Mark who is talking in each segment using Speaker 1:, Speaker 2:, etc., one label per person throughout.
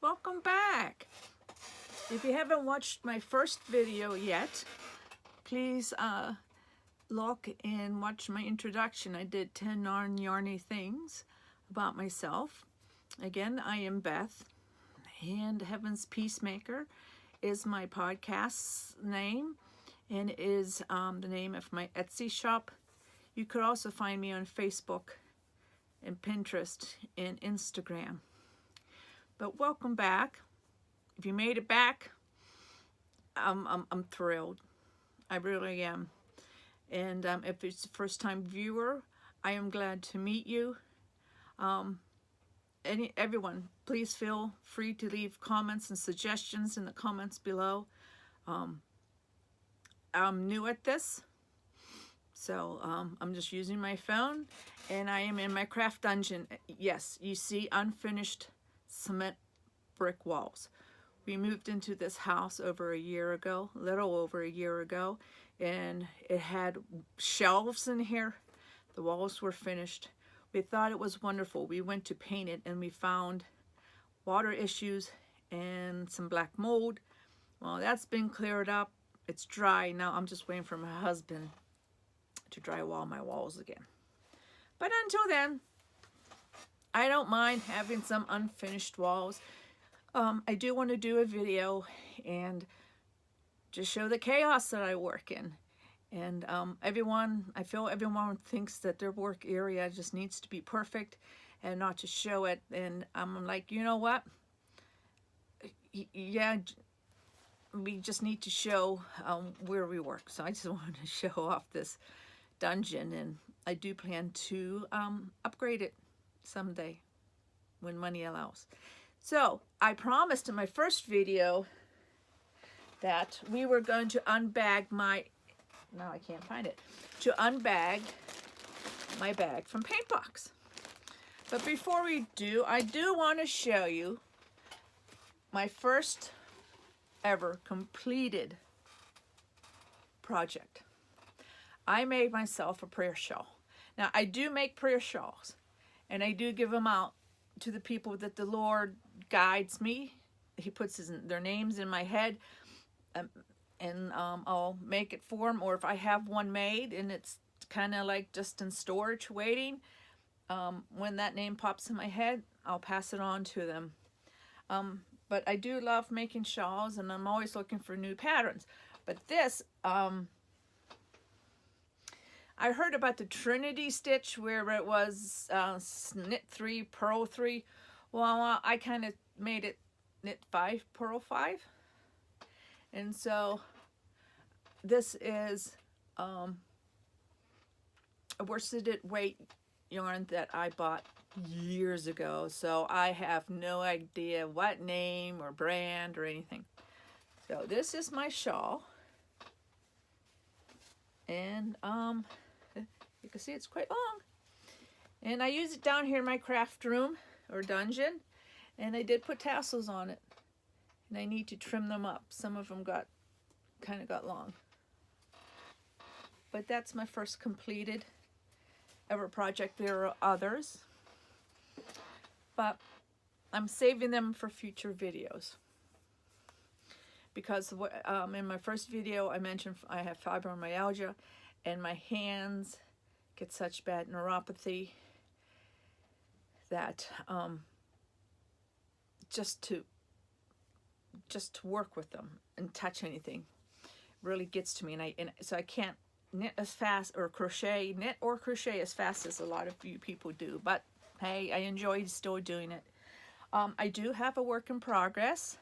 Speaker 1: welcome back. If you haven't watched my first video yet, please look and watch my introduction. I did 10 yarny things about myself. Again, I am Beth, and Heaven's Peacemaker is my podcast's name, and is the name of my Etsy shop. You could also find me on Facebook and Pinterest and Instagram. But welcome back. If you made it back, I'm thrilled. I really am. And if it's a first-time viewer, I am glad to meet you. Everyone, please feel free to leave comments and suggestions in the comments below. I'm new at this, so I'm just using my phone, and I am in my craft dungeon. Yes, you see unfinished cement brick walls. We moved into this house over a year ago, a little over a year ago, and it had shelves in here. The walls were finished. We thought it was wonderful. We went to paint it, and we found water issues and some black mold. Well, that's been cleared up. It's dry. Now I'm just waiting for my husband to drywall my walls again. But until then, I don't mind having some unfinished walls. I do want to do a video and just show the chaos that I work in. And I feel everyone thinks that their work area just needs to be perfect and not to show it. And I'm like, you know what? Yeah, we just need to show where we work. So I just wanted to show off this dungeon, and I do plan to upgrade it someday when money allows. So I promised in my first video that we were going to unbag my, now I can't find it, to unbag my bag from Paintbox. But before we do, I do want to show you my first ever completed project. I made myself a prayer shawl. Now, I do make prayer shawls, and I do give them out to the people that the Lord guides me. He puts their names in my head, and I'll make it for them. Or if I have one made and it's kind of like just in storage waiting, when that name pops in my head, I'll pass it on to them. But I do love making shawls, and I'm always looking for new patterns. But this, I heard about the Trinity stitch where it was knit 3, purl 3. Well, I kind of made it knit 5, purl 5. And so this is a worsted weight yarn that I bought years ago. So I have no idea what name or brand or anything. So this is my shawl. And you can see it's quite long. And I use it down here in my craft room or dungeon. And I did put tassels on it. And I need to trim them up. Some of them kind of got long. But that's my first completed ever project. There are others, but I'm saving them for future videos. Because in my first video I mentioned I have fibromyalgia, and my hands get such bad neuropathy that just to work with them and touch anything really gets to me, and so I can't knit as fast or crochet as fast as a lot of you people do. But hey, I enjoy still doing it. I do have a work in progress.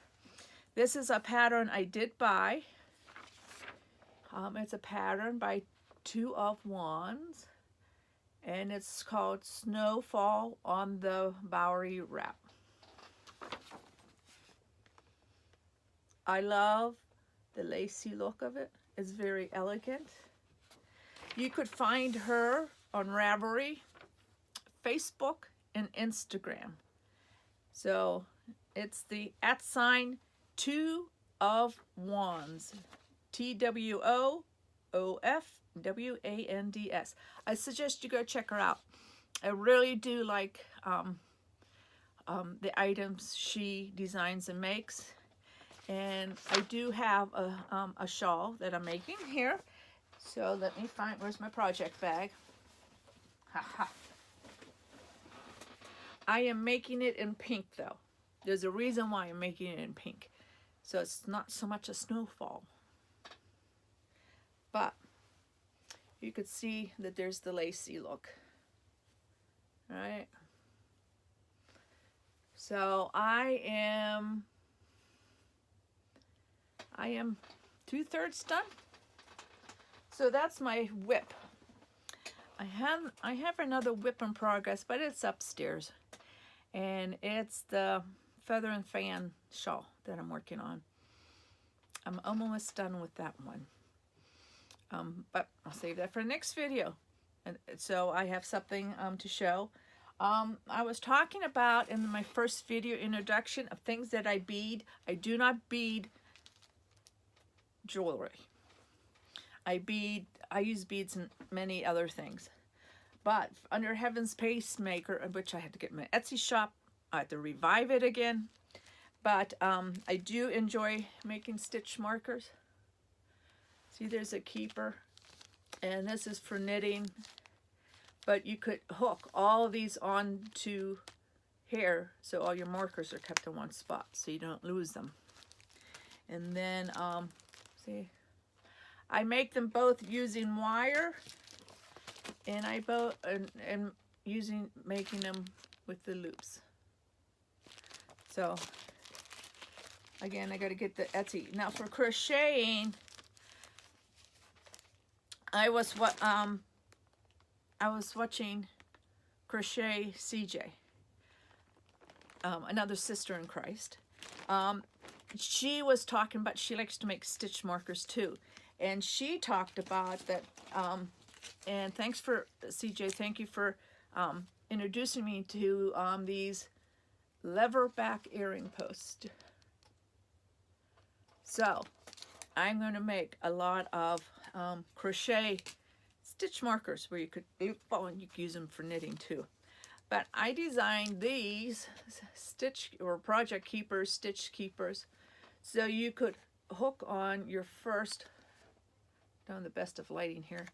Speaker 1: This is a pattern I did buy. It's a pattern by 2 of Wands, and it's called Snowfall on the Bowery Wrap. I love the lacy look of it. It's very elegant. You could find her on Ravelry, Facebook, and Instagram. So it's the @ 2 of Wands, TWOOFWANDS. I suggest you go check her out. I really do like the items she designs and makes. And I do have a shawl that I'm making here. So let me find, where's my project bag? Haha. I am making it in pink though. There's a reason why I'm making it in pink. So it's not so much a snowfall. But you could see that there's the lacy look. Right? So I am 2/3 done. So that's my whip. I have another whip in progress, but it's upstairs. And it's the feather and fan shawl that I'm working on. I'm almost done with that one. But I'll save that for the next video. And so I have something to show. I was talking about in my first video introduction of things that I bead. I do not bead jewelry. I use beads and many other things. But under Heaven's Pacemaker, which I had to get my Etsy shop, I had to revive it again. But I do enjoy making stitch markers. See, there's a keeper. And this is for knitting. But you could hook all of these onto here so all your markers are kept in one spot so you don't lose them. And then, see, I make them both using wire, and making them with the loops. So again, I got to get the Etsy. Now for crocheting, I was watching Crochet CJ, another sister in Christ. She was talking about, she likes to make stitch markers too. And she talked about that, and thanks for, CJ, thank you for introducing me to these lever back earring posts. So I'm going to make a lot of crochet stitch markers where you could, oh, and you could use them for knitting too. But I designed these stitch or project keepers, stitch keepers, so you could hook on your first, doing the best of lighting here,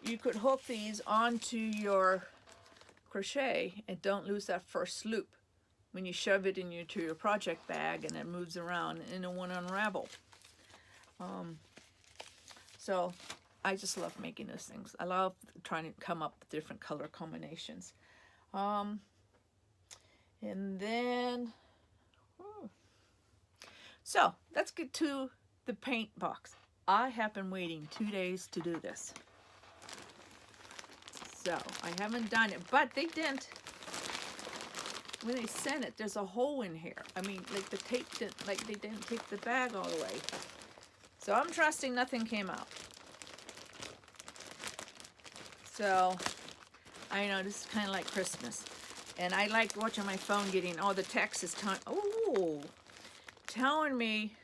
Speaker 1: you could hook these onto your crochet and don't lose that first loop when you shove it into your project bag and it moves around and it won't unravel. So I just love making those things. I love trying to come up with different color combinations. And then, so let's get to the paint box. I have been waiting 2 days to do this. So I haven't done it, but they didn't, when they sent it, there's a hole in here. I mean, like the tape didn't, like they didn't take the bag all the way. So I'm trusting nothing came out. So I know this is kind of like Christmas. And I like watching my phone getting all the text is telling me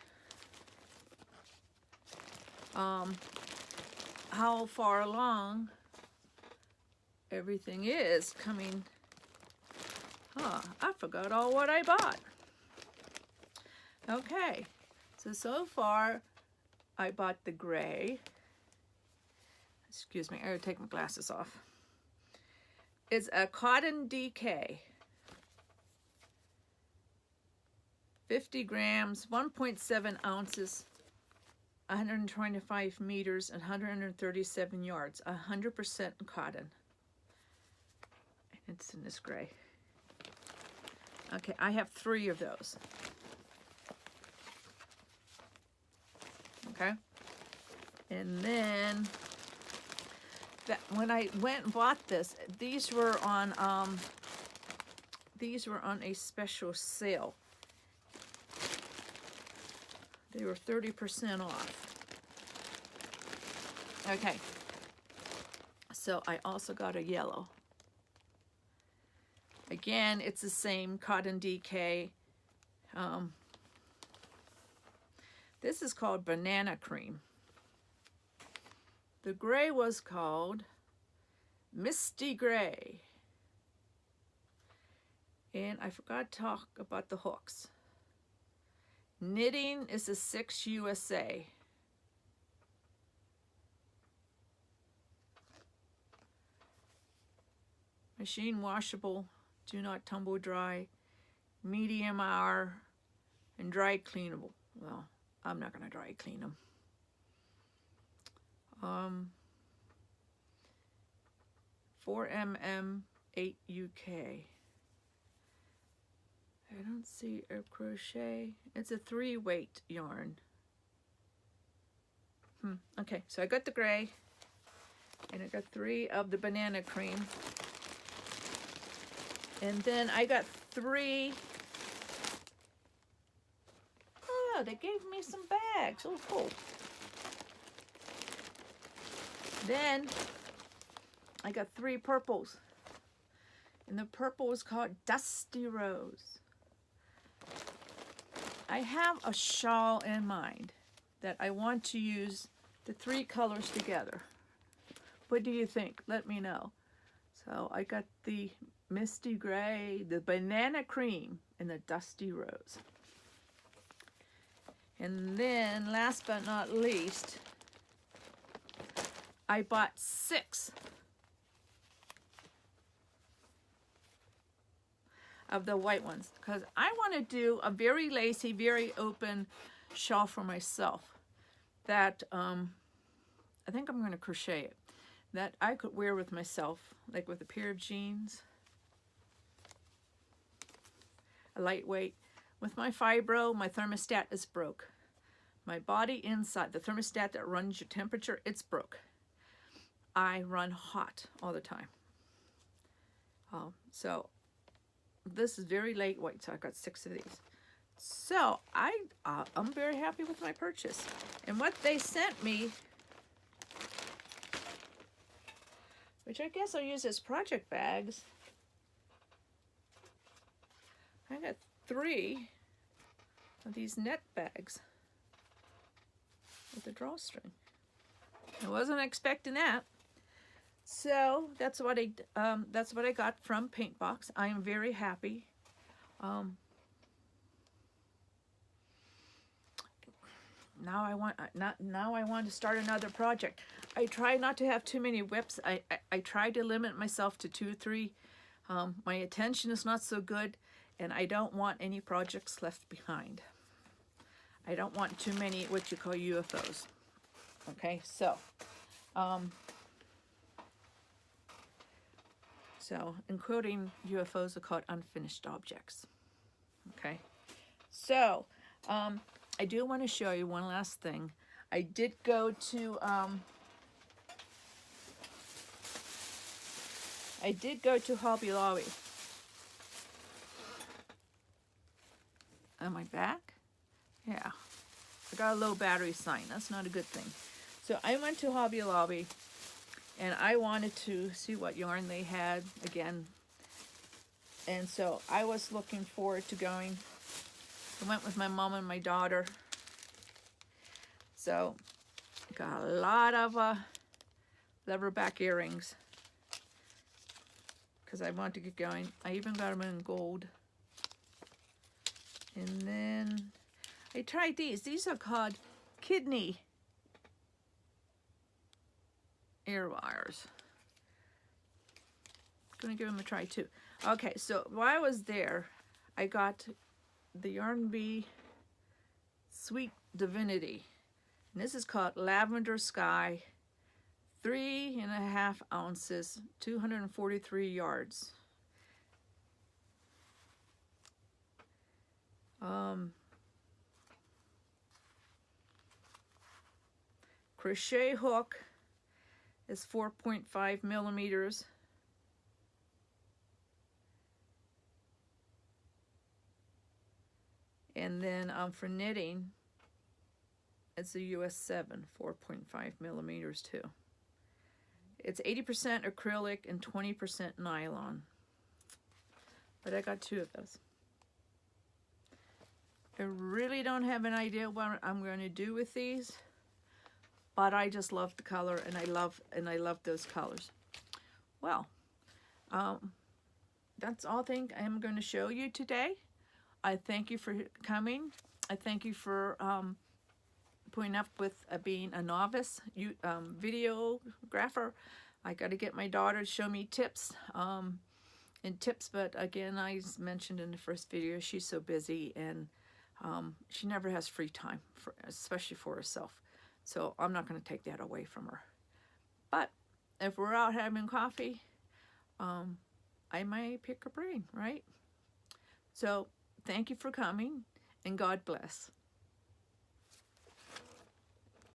Speaker 1: how far along everything is coming. I forgot all what I bought. Okay, so far I bought the gray. Excuse me, I gotta take my glasses off. It's a cotton DK. 50 grams, 1.7 ounces, 125 meters, and 137 yards. 100% cotton. And it's in this gray. Okay, I have 3 of those. Okay. And then when I went and bought this, these were on a special sale. They were 30% off. Okay. So I also got a yellow. Again, it's the same cotton DK. This is called Banana Cream. The gray was called Misty Gray. And I forgot to talk about the hooks. Knitting is a 6 USA. Machine washable, do not tumble dry, medium hour, and dry cleanable. Well, I'm not going to dry clean them. 4mm 8 UK. I don't see a crochet. It's a 3-weight yarn. Okay, so I got the gray, and I got 3 of the banana cream. And then I got 3. Oh, they gave me some bags. Oh, cool. Then I got 3 purples. And the purple is called Dusty Rose. I have a shawl in mind that I want to use the 3 colors together. What do you think? Let me know. So I got the Misty Gray, the Banana Cream, and the Dusty Rose. And then, last but not least, I bought 6 of the white ones because I want to do a very lacy, very open shawl for myself that I think I'm going to crochet it, that I could wear with myself, like with a pair of jeans, a lightweight. With my fibro, my thermostat is broke. My body inside, the thermostat that runs your temperature, it's broke. I run hot all the time. So this is very lightweight, so I got 6 of these. So I'm very happy with my purchase. And what they sent me, which I guess I'll use as project bags, I got 3 of these net bags with a drawstring. I wasn't expecting that. So that's what I got from Paintbox. I am very happy. Now I want to start another project. I try not to have too many whips. I try to limit myself to 2 or 3. My attention is not so good, and I don't want any projects left behind. I don't want too many what you call UFOs. Okay, so including UFOs are called unfinished objects. Okay, so I do want to show you one last thing. I did go to Hobby Lobby. Am I back? Yeah. I got a low battery sign. That's not a good thing. So I went to Hobby Lobby, and I wanted to see what yarn they had again. And so I was looking forward to going. I went with my mom and my daughter. So got a lot of leatherback earrings because I want to get going. I even got them in gold. And then I tried these. These are called kidney ear wires. Gonna give them a try too. Okay, so while I was there, I got the Yarn Bee Sweet Divinity. And this is called Lavender Sky, 3.5 ounces, 243 yards. Crochet hook is 4.5 millimeters. And then for knitting, it's a US 7, 4.5 millimeters too. It's 80% acrylic and 20% nylon. But I got 2 of those. I really don't have an idea what I'm going to do with these, but I just love the color, and I love those colors. Well, that's all I think I'm going to show you today. I thank you for coming. I thank you for putting up with being a novice videographer. I got to get my daughter to show me tips and tips, but again, I mentioned in the first video, she's so busy and she never has free time, especially for herself. So I'm not going to take that away from her. But if we're out having coffee, I might pick her brain, right? So thank you for coming, and God bless.